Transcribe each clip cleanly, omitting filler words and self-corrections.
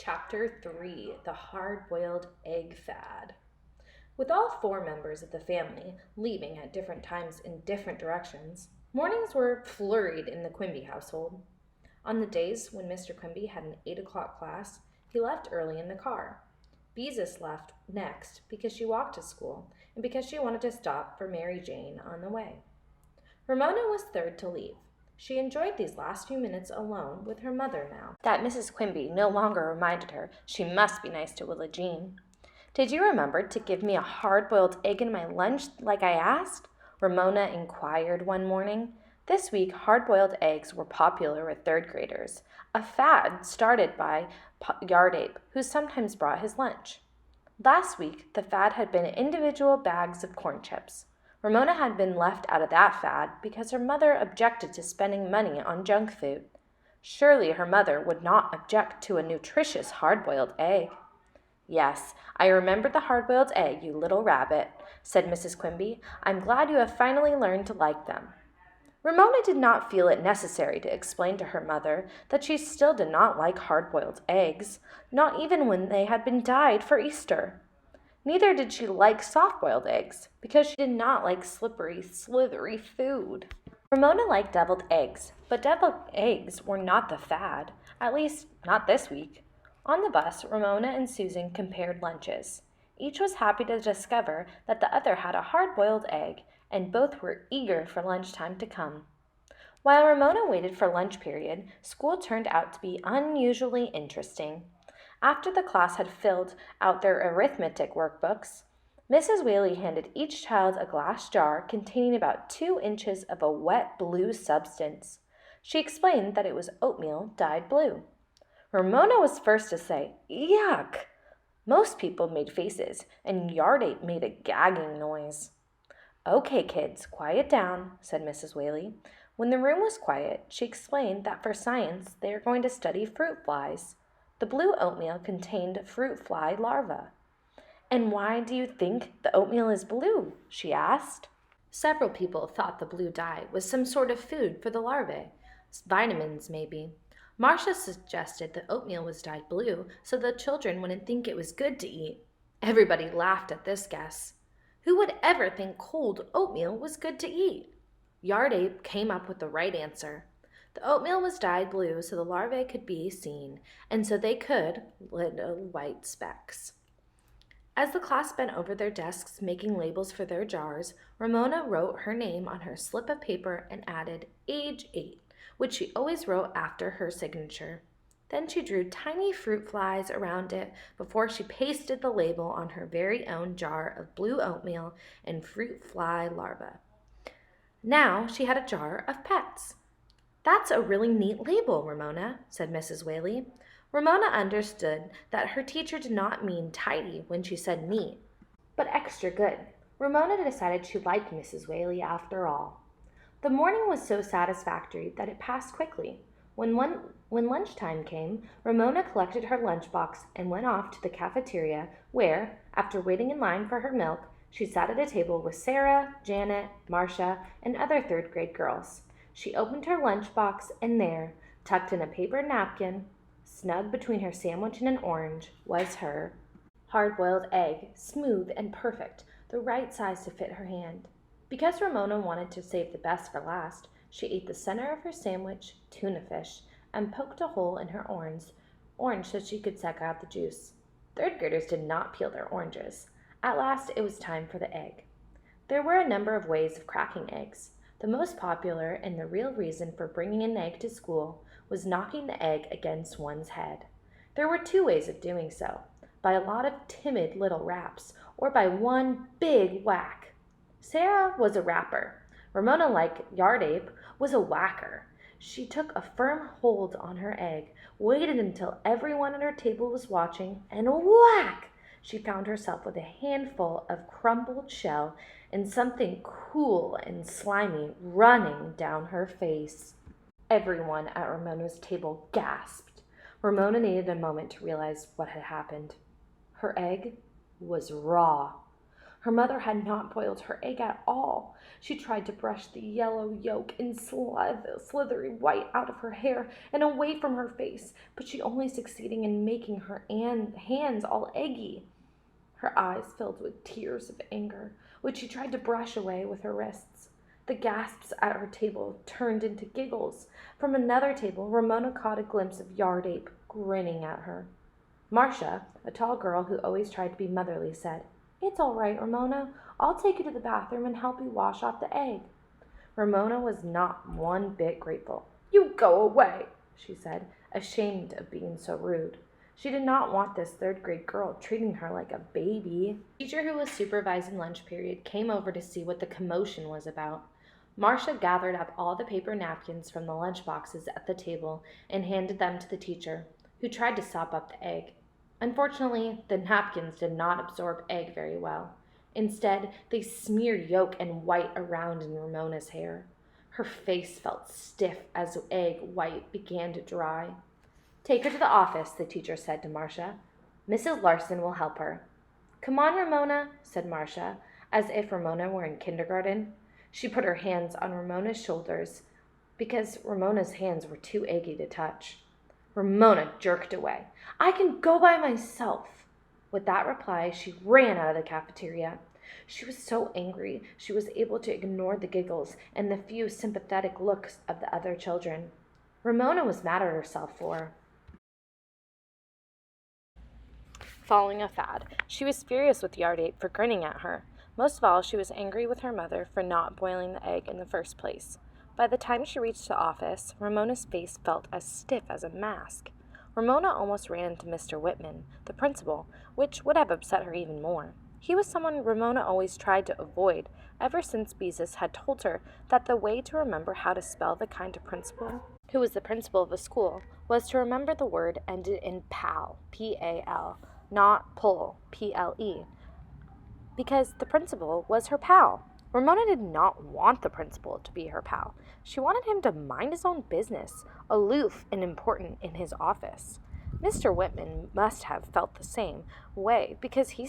Chapter 3: The Hard-Boiled Egg Fad. With all four members of the family leaving at different times in different directions, mornings were flurried in the Quimby household. On the days when Mr. Quimby had an 8 o'clock class, he left early in the car. Beezus left next because she walked to school and because she wanted to stop for Mary Jane on the way. Ramona was third to leave. She enjoyed these last few minutes alone with her mother now that Mrs. Quimby no longer reminded her she must be nice to Willa Jean. "Did you remember to give me a hard-boiled egg in my lunch like I asked?" Ramona inquired one morning. This week, hard-boiled eggs were popular with third graders, a fad started by Yardape, who sometimes brought his lunch. Last week, the fad had been individual bags of corn chips. Ramona had been left out of that fad because her mother objected to spending money on junk food. Surely her mother would not object to a nutritious hard-boiled egg. "Yes, I remember the hard-boiled egg, you little rabbit," said Mrs. Quimby. "I'm glad you have finally learned to like them." Ramona did not feel it necessary to explain to her mother that she still did not like hard-boiled eggs, not even when they had been dyed for Easter. Neither did she like soft-boiled eggs, because she did not like slippery, slithery food. Ramona liked deviled eggs, but deviled eggs were not the fad, at least not this week. On the bus, Ramona and Susan compared lunches. Each was happy to discover that the other had a hard-boiled egg, and both were eager for lunchtime to come. While Ramona waited for lunch period, school turned out to be unusually interesting. After the class had filled out their arithmetic workbooks, Mrs. Whaley handed each child a glass jar containing about 2 inches of a wet blue substance. She explained that it was oatmeal dyed blue. Ramona was first to say, "Yuck!" Most people made faces, and Yardape made a gagging noise. "Okay, kids, quiet down," said Mrs. Whaley. When the room was quiet, she explained that for science they are going to study fruit flies. The blue oatmeal contained fruit fly larvae. "And why do you think the oatmeal is blue?" she asked. Several people thought the blue dye was some sort of food for the larvae, vitamins maybe. Marcia suggested the oatmeal was dyed blue so the children wouldn't think it was good to eat. Everybody laughed at this guess. Who would ever think cold oatmeal was good to eat? Yardape came up with the right answer. The oatmeal was dyed blue so the larvae could be seen, and so they could little white specks. As the class bent over their desks making labels for their jars, Ramona wrote her name on her slip of paper and added age 8, which she always wrote after her signature. Then she drew tiny fruit flies around it before she pasted the label on her very own jar of blue oatmeal and fruit fly larvae. Now she had a jar of pets. "That's a really neat label, Ramona," said Mrs. Whaley. Ramona understood that her teacher did not mean tidy when she said neat, but extra good. Ramona decided she liked Mrs. Whaley after all. The morning was so satisfactory that it passed quickly. When lunchtime came, Ramona collected her lunchbox and went off to the cafeteria where, after waiting in line for her milk, she sat at a table with Sarah, Janet, Marcia, and other third-grade girls. She opened her lunchbox, and there, tucked in a paper napkin, snug between her sandwich and an orange, was her hard-boiled egg, smooth and perfect, the right size to fit her hand. Because Ramona wanted to save the best for last, she ate the center of her sandwich, tuna fish, and poked a hole in her orange so she could suck out the juice. Third graders did not peel their oranges. At last it was time for the egg. There were a number of ways of cracking eggs. The most popular and the real reason for bringing an egg to school was knocking the egg against one's head. There were 2 ways of doing so, by a lot of timid little raps or by one big whack. Sarah was a rapper. Ramona, like Yardape, was a whacker. She took a firm hold on her egg, waited until everyone at her table was watching, and whack! She found herself with a handful of crumbled shell and something cool and slimy running down her face. Everyone at Ramona's table gasped. Ramona needed a moment to realize what had happened. Her egg was raw. Her mother had not boiled her egg at all. She tried to brush the yellow yolk and slithery white out of her hair and away from her face, but she only succeeded in making her hands all eggy. Her eyes filled with tears of anger, which she tried to brush away with her wrists. The gasps at her table turned into giggles. From another table, Ramona caught a glimpse of Yard Ape grinning at her. Marcia, a tall girl who always tried to be motherly, said, "It's all right, Ramona. I'll take you to the bathroom and help you wash off the egg." Ramona was not one bit grateful. "You go away," she said, ashamed of being so rude. She did not want this third-grade girl treating her like a baby. The teacher who was supervising lunch period came over to see what the commotion was about. Marcia gathered up all the paper napkins from the lunch boxes at the table and handed them to the teacher, who tried to sop up the egg. Unfortunately, the napkins did not absorb egg very well. Instead, they smeared yolk and white around in Ramona's hair. Her face felt stiff as egg white began to dry. "Take her to the office," the teacher said to Marcia. "Mrs. Larson will help her." "Come on, Ramona," said Marcia, as if Ramona were in kindergarten. She put her hands on Ramona's shoulders because Ramona's hands were too eggy to touch. Ramona jerked away. "I can go by myself." With that reply, she ran out of the cafeteria. She was so angry she was able to ignore the giggles and the few sympathetic looks of the other children. Ramona was mad at herself for following a fad. She was furious with Yard Ape for grinning at her. Most of all, she was angry with her mother for not boiling the egg in the first place. By the time she reached the office, Ramona's face felt as stiff as a mask. Ramona almost ran into Mr. Whitman, the principal, which would have upset her even more. He was someone Ramona always tried to avoid, ever since Beezus had told her that the way to remember how to spell the kind of principal who was the principal of a school was to remember the word ended in pal, P-A-L, not pull, P-L-E, because the principal was her pal. Ramona did not want the principal to be her pal. She wanted him to mind his own business, aloof and important in his office. Mr. Whitman must have felt the same way because he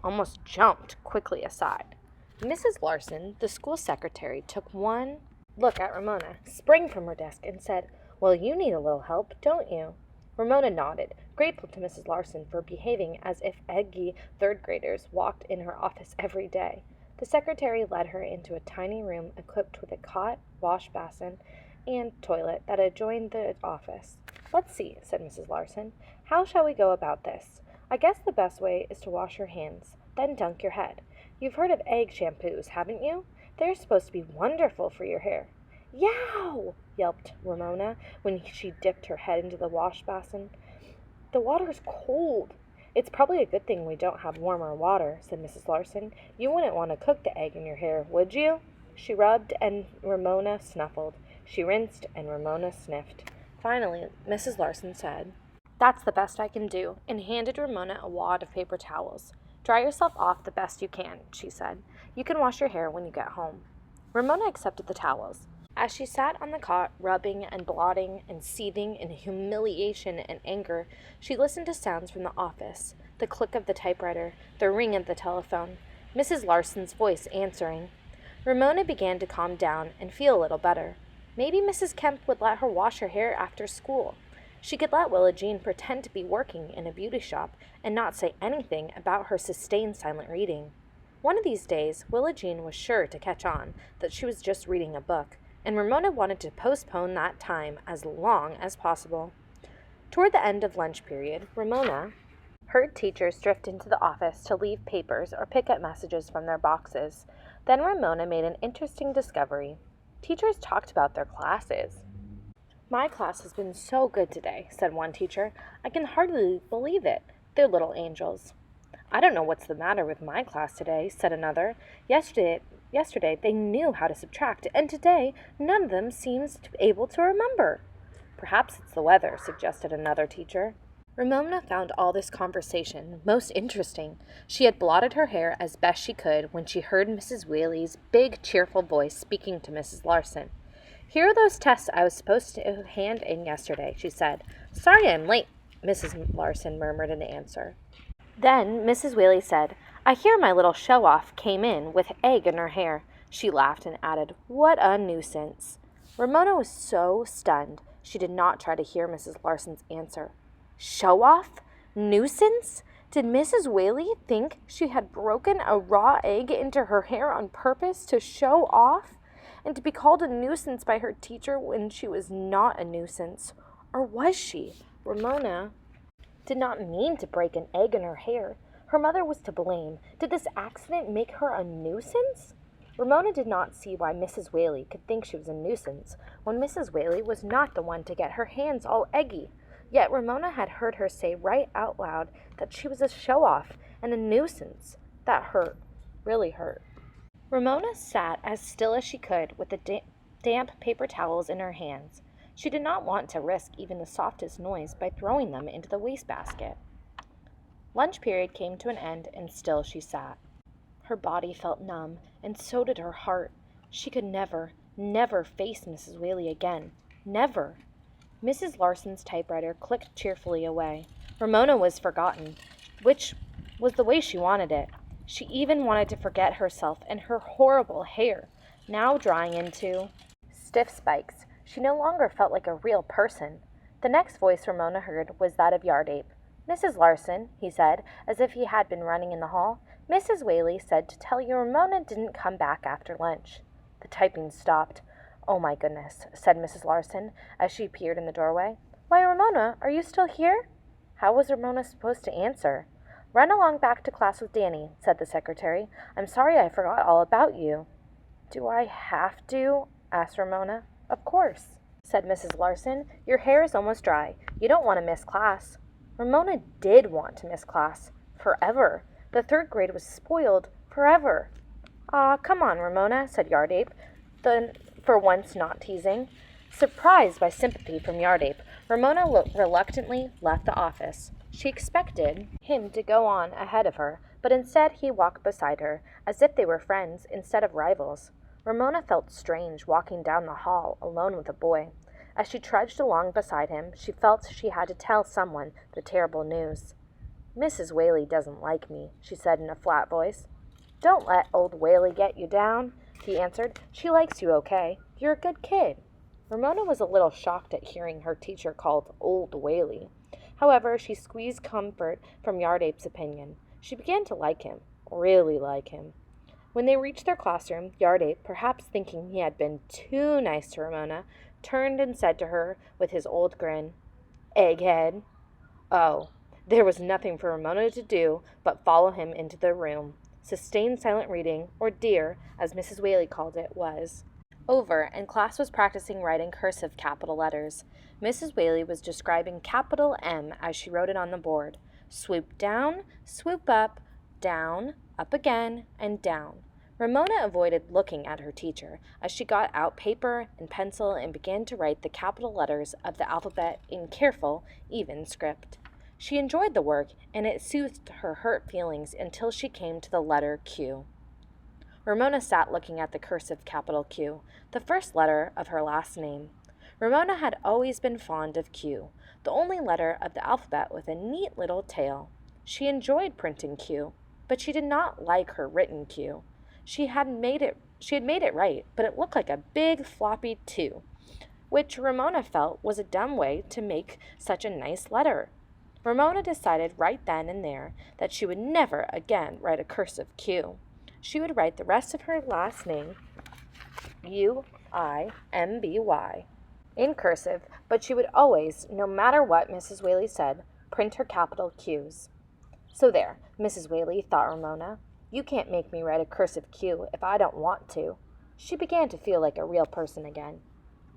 almost jumped quickly aside. Mrs. Larson, the school secretary, took one look at Ramona, sprang from her desk, and said, "Well, you need a little help, don't you?" Ramona nodded, grateful to Mrs. Larson for behaving as if eggy third-graders walked in her office every day. The secretary led her into a tiny room equipped with a cot, wash basin, and toilet that adjoined the office. "Let's see," said Mrs. Larson. "How shall we go about this? I guess the best way is to wash your hands, then dunk your head. You've heard of egg shampoos, haven't you? They're supposed to be wonderful for your hair." "Yow!" yelped Ramona when she dipped her head into the wash basin. "The water's cold." "It's probably a good thing we don't have warmer water," said Mrs. Larson. "You wouldn't want to cook the egg in your hair, would you?" She rubbed and Ramona snuffled. She rinsed and Ramona sniffed. Finally, Mrs. Larson said, "That's the best I can do," and handed Ramona a wad of paper towels. "Dry yourself off the best you can," she said. "You can wash your hair when you get home." Ramona accepted the towels. As she sat on the cot, rubbing and blotting and seething in humiliation and anger, she listened to sounds from the office, the click of the typewriter, the ring of the telephone, Mrs. Larson's voice answering. Ramona began to calm down and feel a little better. Maybe Mrs. Kemp would let her wash her hair after school. She could let Willa Jean pretend to be working in a beauty shop and not say anything about her sustained silent reading. One of these days, Willa Jean was sure to catch on that she was just reading a book, and Ramona wanted to postpone that time as long as possible. Toward the end of lunch period, Ramona heard teachers drift into the office to leave papers or pick up messages from their boxes. Then Ramona made an interesting discovery. Teachers talked about their classes. "My class has been so good today," said one teacher. "I can hardly believe it. They're little angels." "I don't know what's the matter with my class today," said another. Yesterday they knew how to subtract, and today none of them seems able to remember." "Perhaps it's the weather," suggested another teacher. Ramona found all this conversation most interesting. She had blotted her hair as best she could when she heard Mrs. Whaley's big, cheerful voice speaking to Mrs. Larson. "Here are those tests I was supposed to hand in yesterday," she said. "Sorry I'm late," Mrs. Larson murmured in answer. Then Mrs. Whaley said, "I hear my little show-off came in with egg in her hair." She laughed and added, "What a nuisance." Ramona was so stunned she did not try to hear Mrs. Larson's answer. Show-off? Nuisance? Did Mrs. Whaley think she had broken a raw egg into her hair on purpose to show off? And to be called a nuisance by her teacher when she was not a nuisance? Or was she? Ramona did not mean to break an egg in her hair. Her mother was to blame. Did this accident make her a nuisance? Ramona did not see why Mrs. Whaley could think she was a nuisance when Mrs. Whaley was not the one to get her hands all eggy. Yet Ramona had heard her say right out loud that she was a show-off and a nuisance. That hurt, really hurt. Ramona sat as still as she could with the damp paper towels in her hands. She did not want to risk even the softest noise by throwing them into the wastebasket. Lunch period came to an end, and still she sat. Her body felt numb, and so did her heart. She could never, never face Mrs. Whaley again. Never. Mrs. Larson's typewriter clicked cheerfully away. Ramona was forgotten, which was the way she wanted it. She even wanted to forget herself and her horrible hair, now drying into stiff spikes. She no longer felt like a real person. The next voice Ramona heard was that of Yardape. "Mrs. Larson," he said, as if he had been running in the hall, "Mrs. Whaley said to tell you Ramona didn't come back after lunch." The typing stopped. "Oh, my goodness," said Mrs. Larson, as she appeared in the doorway. "Why, Ramona, are you still here?" How was Ramona supposed to answer? "Run along back to class with Danny," said the secretary. "I'm sorry I forgot all about you." "Do I have to?" asked Ramona. "Of course," said Mrs. Larson. "Your hair is almost dry. You don't want to miss class." Ramona did want to miss class. Forever. The third grade was spoiled. Forever. "Aw, come on, Ramona," said Yardape, then for once not teasing. Surprised by sympathy from Yardape, Ramona reluctantly left the office. She expected him to go on ahead of her, but instead he walked beside her, as if they were friends instead of rivals. Ramona felt strange walking down the hall alone with a boy. As she trudged along beside him, she felt she had to tell someone the terrible news. "Mrs. Whaley doesn't like me," she said in a flat voice. "Don't let old Whaley get you down," he answered. "She likes you okay. You're a good kid." Ramona was a little shocked at hearing her teacher called Old Whaley. However, she squeezed comfort from Yardape's opinion. She began to like him, really like him. When they reached their classroom, Yardape, perhaps thinking he had been too nice to Ramona, turned and said to her with his old grin, "Egghead." Oh, there was nothing for Ramona to do but follow him into the room. Sustained silent reading, or dear, as Mrs. Whaley called it, was over, and class was practicing writing cursive capital letters. Mrs. Whaley was describing capital M as she wrote it on the board. Swoop down, swoop up again, and down. Ramona avoided looking at her teacher as she got out paper and pencil and began to write the capital letters of the alphabet in careful, even script. She enjoyed the work, and it soothed her hurt feelings until she came to the letter Q. Ramona sat looking at the cursive capital Q, the first letter of her last name. Ramona had always been fond of Q, the only letter of the alphabet with a neat little tail. She enjoyed printing Q, but she did not like her written Q. She had made it right, but it looked like a big floppy 2, which Ramona felt was a dumb way to make such a nice letter. Ramona decided right then and there that she would never again write a cursive Q. She would write the rest of her last name, Uimby, in cursive, but she would always, no matter what Mrs. Whaley said, print her capital Q's. "So there, Mrs. Whaley," thought Ramona. "You can't make me write a cursive Q if I don't want to." She began to feel like a real person again.